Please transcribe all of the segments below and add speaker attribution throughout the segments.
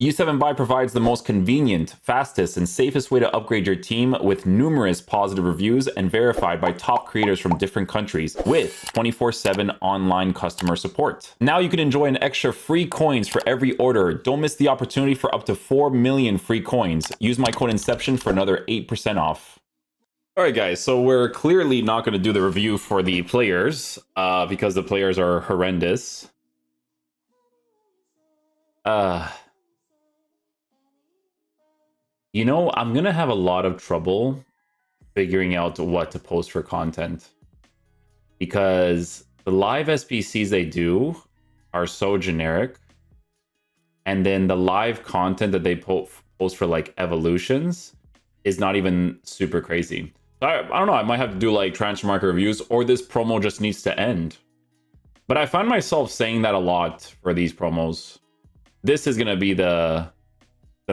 Speaker 1: U7 Buy provides the most convenient, fastest, and safest way to upgrade your team with numerous positive reviews and verified by top creators from different countries with 24/7 online customer support. Now you can enjoy an extra free coins for every order. Don't miss the opportunity for up to 4 million free coins. Use my code Inception for another 8% off. All right, guys, so we're clearly not going to do the review for the players because the players are horrendous. You know, I'm going to have a lot of trouble figuring out what to post for content because the live SBCs they do are so generic. And then the live content that they post for like evolutions is not even super crazy. So I don't know, I might have to do like transfer market reviews, or this promo just needs to end. But I find myself saying that a lot for these promos. This is going to be the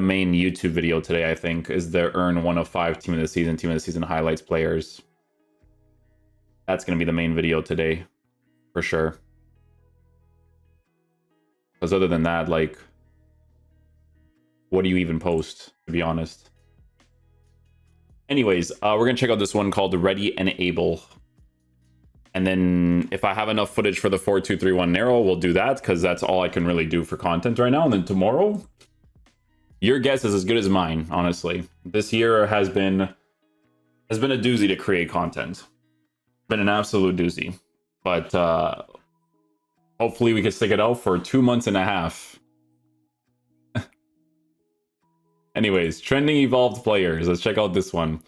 Speaker 1: main YouTube video today, I think, is the earn 1 of 5 team of the season highlights players. That's going to be the main video today, for sure. Because other than that, like, what do you even post, to be honest? Anyways, we're going to check out this one called Ready and Able. And then if I have enough footage for the 4-2-3-1 narrow, we'll do that, because that's all I can really do for content right now. And then tomorrow, your guess is as good as mine, honestly. This year has been a doozy to create content. Been an absolute doozy. But hopefully we can stick it out for 2 months and a half. Anyways, trending evolved players. Let's check out this one.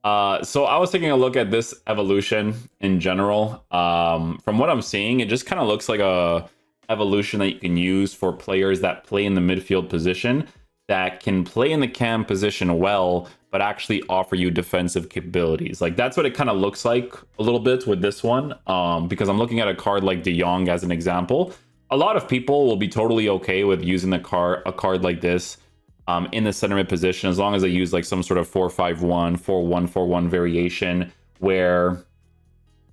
Speaker 1: So I was taking a look at this evolution in general. From what I'm seeing, it just kind of looks like a evolution that you can use for players that play in the midfield position, that can play in the cam position well, but actually offer you defensive capabilities. Like, that's what it kind of looks like a little bit with this one, because I'm looking at a card like De Jong as an example. A lot of people will be totally okay with using a card like this in the center mid position, as long as they use like some sort of 4-5-1, 4-1-4-1 variation, where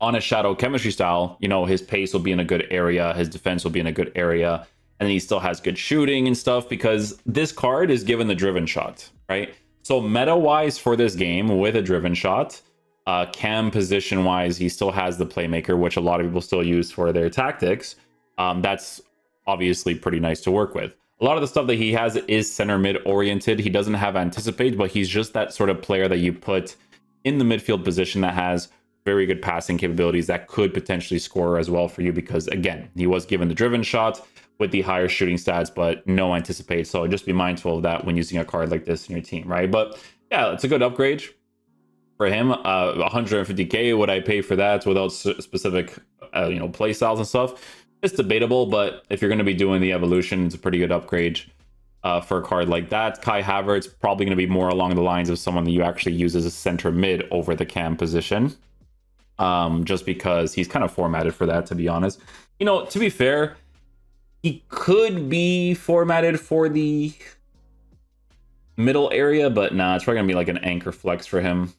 Speaker 1: on a shadow chemistry style, you know, his pace will be in a good area, his defense will be in a good area, and then he still has good shooting and stuff, because this card is given the driven shot, right? So meta-wise for this game, with a driven shot, cam position-wise, he still has the playmaker, which a lot of people still use for their tactics. That's obviously pretty nice to work with. A lot of the stuff that he has is center mid-oriented. He doesn't have anticipate, but he's just that sort of player that you put in the midfield position that has very good passing capabilities that could potentially score as well for you, because, again, he was given the driven shot with the higher shooting stats, but no anticipate. So just be mindful of that when using a card like this in your team, right? But yeah, it's a good upgrade for him. 150k, would I pay for that without specific, play styles and stuff? It's debatable, but if you're going to be doing the evolution, it's a pretty good upgrade for a card like that. Kai Havertz probably going to be more along the lines of someone that you actually use as a center mid over the cam position, just because he's kind of formatted for that, to be honest. You know, to be fair, he could be formatted for the middle area, but nah, it's probably going to be like an anchor flex for him.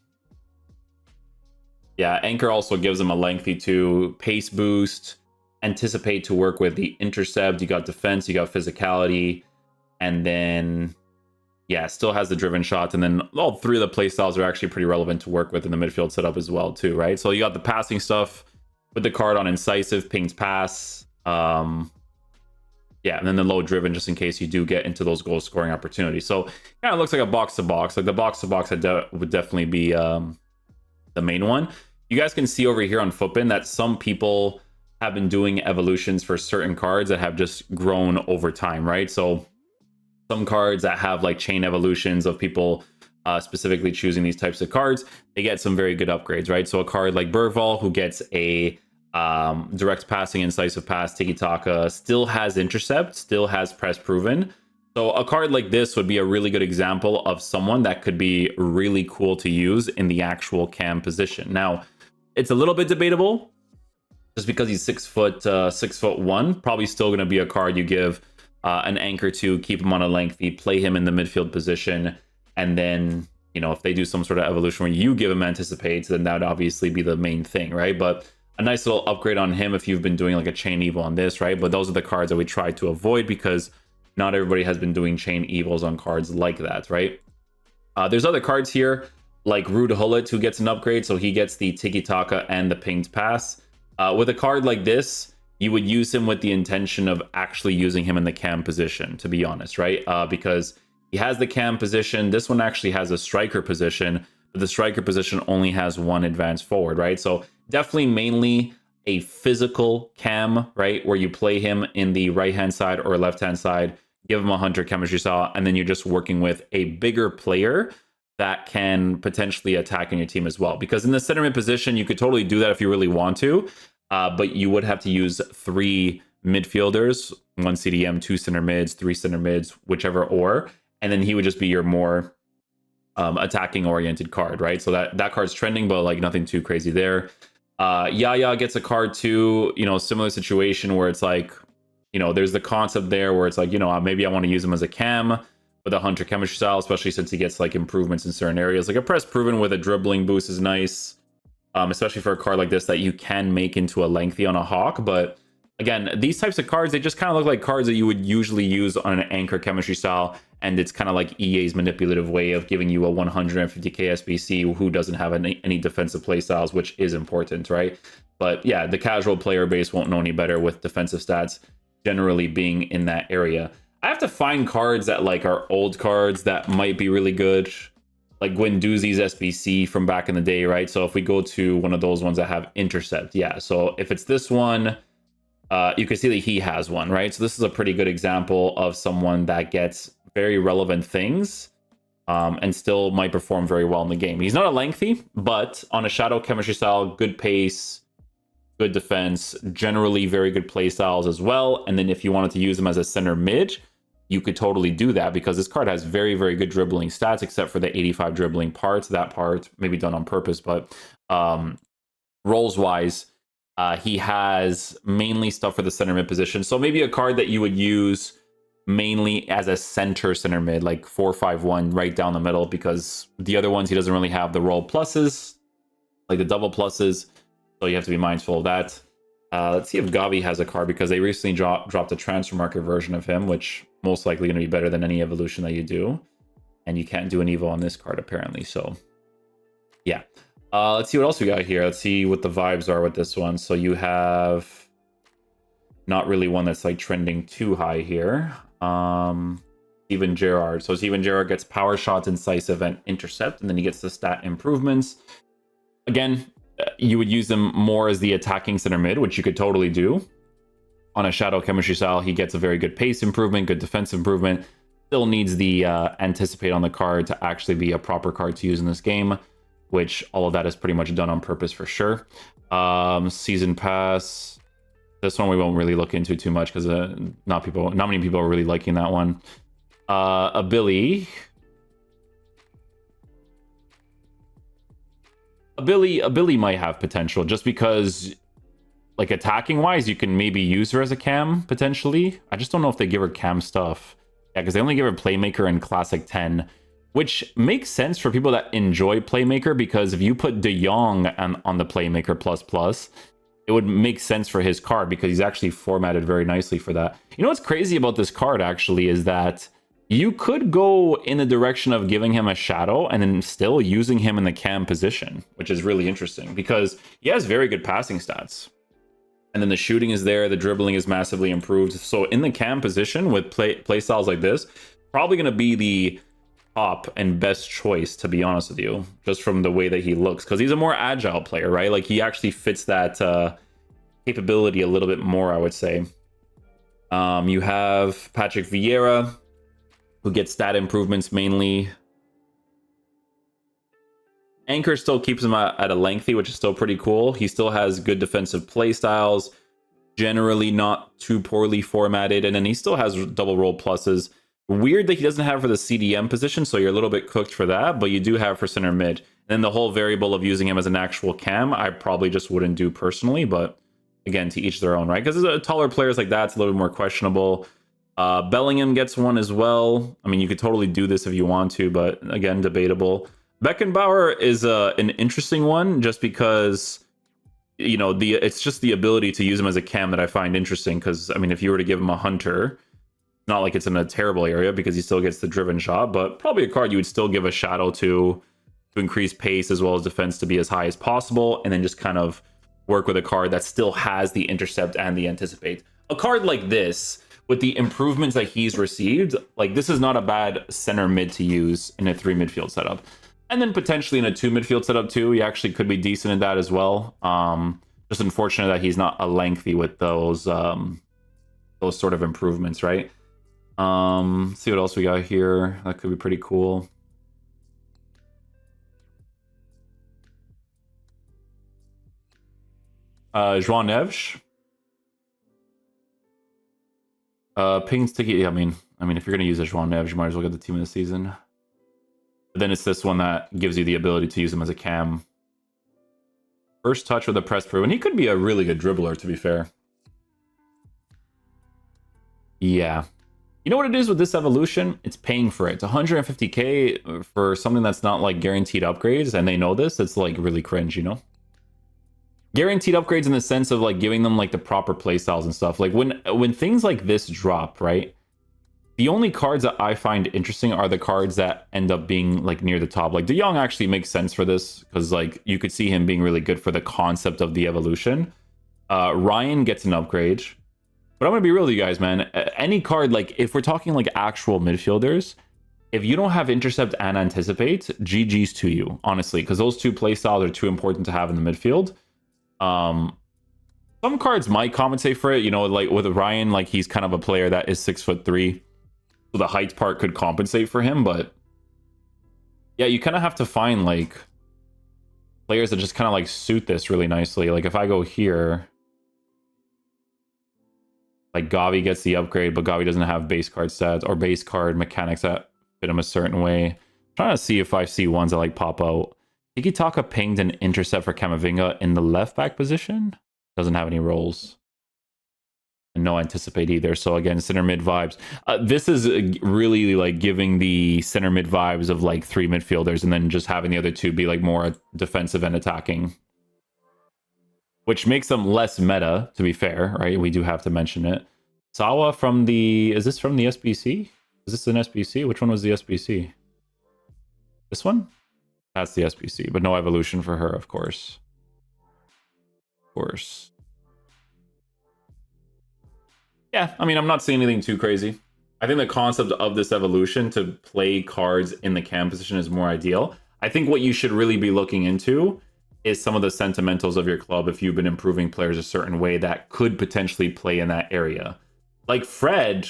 Speaker 1: Yeah, anchor also gives him a lengthy 2 pace boost, anticipate to work with the intercept. You got defense, you got physicality, and then yeah, still has the driven shots. And then all 3 of the play styles are actually pretty relevant to work with in the midfield setup as well too, right? So you got the passing stuff with the card on incisive, pings pass. Yeah, and then the low driven, just in case you do get into those goal scoring opportunities. So kind of looks like a box to box. Like the box to box would definitely be the main one. You guys can see over here on Footbin that some people have been doing evolutions for certain cards that have just grown over time, right? So some cards that have like chain evolutions of people specifically choosing these types of cards, they get some very good upgrades, right? So a card like Bergvall, who gets a direct passing, incisive pass, tiki-taka, still has intercept, still has press proven. So a card like this would be a really good example of someone that could be really cool to use in the actual cam position. Now, it's a little bit debatable, just because he's 6'1", probably still going to be a card you give an anchor to, keep him on a lengthy, play him in the midfield position, and then, you know, if they do some sort of evolution where you give him anticipate, then that would obviously be the main thing, right? But a nice little upgrade on him if you've been doing like a chain evo on this, right? But those are the cards that we try to avoid, because not everybody has been doing chain evils on cards like that, right? There's other cards here, like Rude Hullet, who gets an upgrade, so he gets the Tiki Taka and the Pinged Pass. With a card like this, you would use him with the intention of actually using him in the cam position, to be honest, right? Because he has the cam position. This one actually has a striker position, but the striker position only has one advance forward, right? So definitely mainly a physical cam, right? Where you play him in the right-hand side or left-hand side, give him a hunter chemistry style, and then you're just working with a bigger player that can potentially attack in your team as well. Because in the center mid position, you could totally do that if you really want to, but you would have to use 3 midfielders, 1 CDM, 2 center mids, 3 center mids, whichever or, and then he would just be your more attacking oriented card, right? So that card's trending, but like nothing too crazy there. Yaya gets a card too, similar situation where it's like, there's the concept there where it's like, maybe I want to use him as a cam with a hunter chemistry style, especially since he gets like improvements in certain areas. Like a press proven with a dribbling boost is nice, especially for a card like this that you can make into a lengthy on a hawk. But again, these types of cards, they just kind of look like cards that you would usually use on an anchor chemistry style. And it's kind of like EA's manipulative way of giving you a 150k SBC who doesn't have any defensive playstyles, which is important, right? But yeah, the casual player base won't know any better with defensive stats generally being in that area. I have to find cards that like are old cards that might be really good, like Guendouzi's SBC from back in the day, right? So if we go to one of those ones that have intercept, yeah. So if it's this one, you can see that he has one, right? So this is a pretty good example of someone that gets very relevant things and still might perform very well in the game. He's not a lengthy, but on a shadow chemistry style, good pace, good defense, generally very good play styles as well. And then if you wanted to use him as a center mid, you could totally do that because this card has very, very good dribbling stats, except for the 85 dribbling parts. That part maybe done on purpose, but roles wise, he has mainly stuff for the center mid position. So maybe a card that you would use mainly as a center mid, like 4-5-1 right down the middle, because the other ones he doesn't really have the role pluses, like the double pluses. So you have to be mindful of that. Let's see if Gavi has a card, because they recently dropped a transfer market version of him, which most likely going to be better than any evolution that you do. And you can't do an evo on this card apparently. So yeah. Let's see what else we got here. Let's see what the vibes are with this one. So you have not really one that's like trending too high here. Steven Gerrard. So Steven Gerrard gets power shots, incisive, and intercept, and then he gets the stat improvements. Again, you would use him more as the attacking center mid, which you could totally do. On a shadow chemistry style, he gets a very good pace improvement, good defense improvement. Still needs the anticipate on the card to actually be a proper card to use in this game, which all of that is pretty much done on purpose for sure. Season pass. This one we won't really look into too much because not many people are really liking that one. A Billy might have potential just because, like, attacking wise, you can maybe use her as a cam potentially. I just don't know if they give her cam stuff. Yeah, because they only give her playmaker and classic 10, which makes sense for people that enjoy playmaker, because if you put De Jong on the playmaker plus, it would make sense for his card because he's actually formatted very nicely for that. You know what's crazy about this card actually is that you could go in the direction of giving him a shadow and then still using him in the cam position, which is really interesting because he has very good passing stats. And then the shooting is there, the dribbling is massively improved. So in the cam position with play styles like this, probably going to be the top and best choice, to be honest with you, just from the way that he looks, because he's a more agile player, right? Like he actually fits that capability a little bit more, I would say. You have Patrick Vieira, who gets stat improvements mainly. Anchor still keeps him at a lengthy, which is still pretty cool. He still has good defensive play styles, generally not too poorly formatted, and then he still has double role pluses. Weird that he doesn't have for the CDM position, so you're a little bit cooked for that, but you do have for center mid. And then the whole variable of using him as an actual cam, I probably just wouldn't do personally, but again, to each their own, right? Because taller players like that, it's a little bit more questionable. Bellingham gets one as well. I mean, you could totally do this if you want to, but again, debatable. Beckenbauer is an interesting one just because, you know, it's just the ability to use him as a cam that I find interesting, because, I mean, if you were to give him a hunter, Not like it's in a terrible area because he still gets the driven shot, but probably a card you would still give a shadow to increase pace as well as defense to be as high as possible, and then just kind of work with a card that still has the intercept and the anticipate. A card like this, with the improvements that he's received, like this is not a bad center mid to use in a 3 midfield setup. And then potentially in a 2 midfield setup too, he actually could be decent in that as well. Just unfortunate that he's not a lengthy with those sort of improvements, right? See what else we got here. That could be pretty cool. João Neves. Ping sticky. I mean, if you're gonna use a João Neves, you might as well get the team of the season. But then it's this one that gives you the ability to use him as a cam. First touch with a press proven. He could be a really good dribbler, to be fair. Yeah. You know what it is with this evolution? It's paying for it. It's 150k for something that's not like guaranteed upgrades, and they know this. It's like really cringe, you know? Guaranteed upgrades in the sense of like giving them like the proper playstyles and stuff. Like when things like this drop, right? The only cards that I find interesting are the cards that end up being like near the top. Like De Jong actually makes sense for this because like you could see him being really good for the concept of the evolution. Ryan gets an upgrade. But I'm going to be real with you guys, man. Any card, like, if we're talking, like, actual midfielders, if you don't have Intercept and Anticipate, GG's to you, honestly, because those two playstyles are too important to have in the midfield. Some cards might compensate for it, you know, like, with Ryan, like, he's kind of a player that is 6'3", so the height part could compensate for him, but yeah, you kind of have to find, like, players that just kind of, like, suit this really nicely. Like, if I go here... Like Gavi gets the upgrade, but Gavi doesn't have base card sets or base card mechanics that fit him a certain way. I'm trying to see if I see ones that like pop out. Tiki-Taka pinged an intercept for Camavinga in the left back position. Doesn't have any roles. And no anticipate either. So again, center mid vibes. This is really like giving the center mid vibes of like 3 midfielders and then just having the other 2 be like more defensive and attacking. Which makes them less meta, to be fair, right? We do have to mention it. Sawa from the... Is this from the SBC? Is this an SBC? Which one was the SBC? This one? That's the SBC, but no evolution for her, of course. Of course. Yeah, I mean, I'm not seeing anything too crazy. I think the concept of this evolution to play cards in the cam position is more ideal. I think what you should really be looking into is some of the sentimentals of your club if you've been improving players a certain way that could potentially play in that area. Like Fred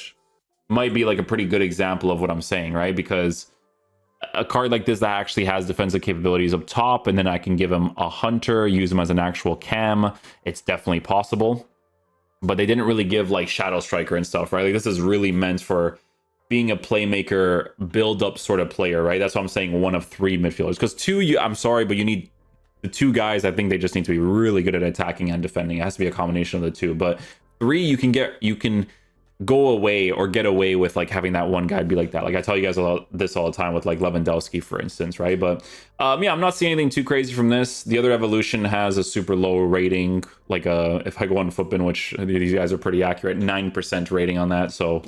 Speaker 1: might be like a pretty good example of what I'm saying, right? Because a card like this that actually has defensive capabilities up top, and then I can give him a hunter, use him as an actual cam, it's definitely possible. But they didn't really give like Shadow Striker and stuff, right? Like this is really meant for being a playmaker, build-up sort of player, right? That's why I'm saying 1 of 3 midfielders. Because 2, I'm sorry, but you need... The 2 guys, I think they just need to be really good at attacking and defending. It has to be a combination of the 2. But 3, you can go away or get away with like having that one guy be like that. Like I tell you guys this all the time with like Lewandowski, for instance, right? But yeah, I'm not seeing anything too crazy from this. The other evolution has a super low rating. Like if I go on Footbin, which these guys are pretty accurate, 9% rating on that. So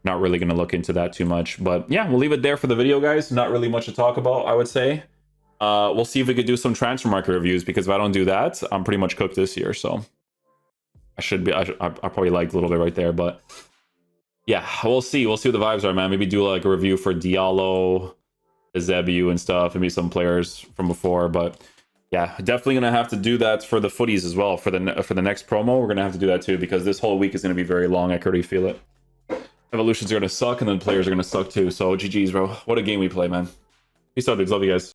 Speaker 1: not really going to look into that too much. But yeah, we'll leave it there for the video, guys. Not really much to talk about, I would say. We'll see if we could do some transfer market reviews, because if I don't do that, I'm pretty much cooked this year. So I probably liked a little bit right there, but yeah, we'll see. We'll see what the vibes are, man. Maybe do like a review for Diallo, Ezebu and stuff, maybe some players from before. But yeah, definitely gonna have to do that for the footies as well. For the next promo, we're gonna have to do that too, because this whole week is gonna be very long. I can already feel it. Evolutions are gonna suck, and then players are gonna suck too. So GG's, bro. What a game we play, man. Peace out, dudes. Love you guys.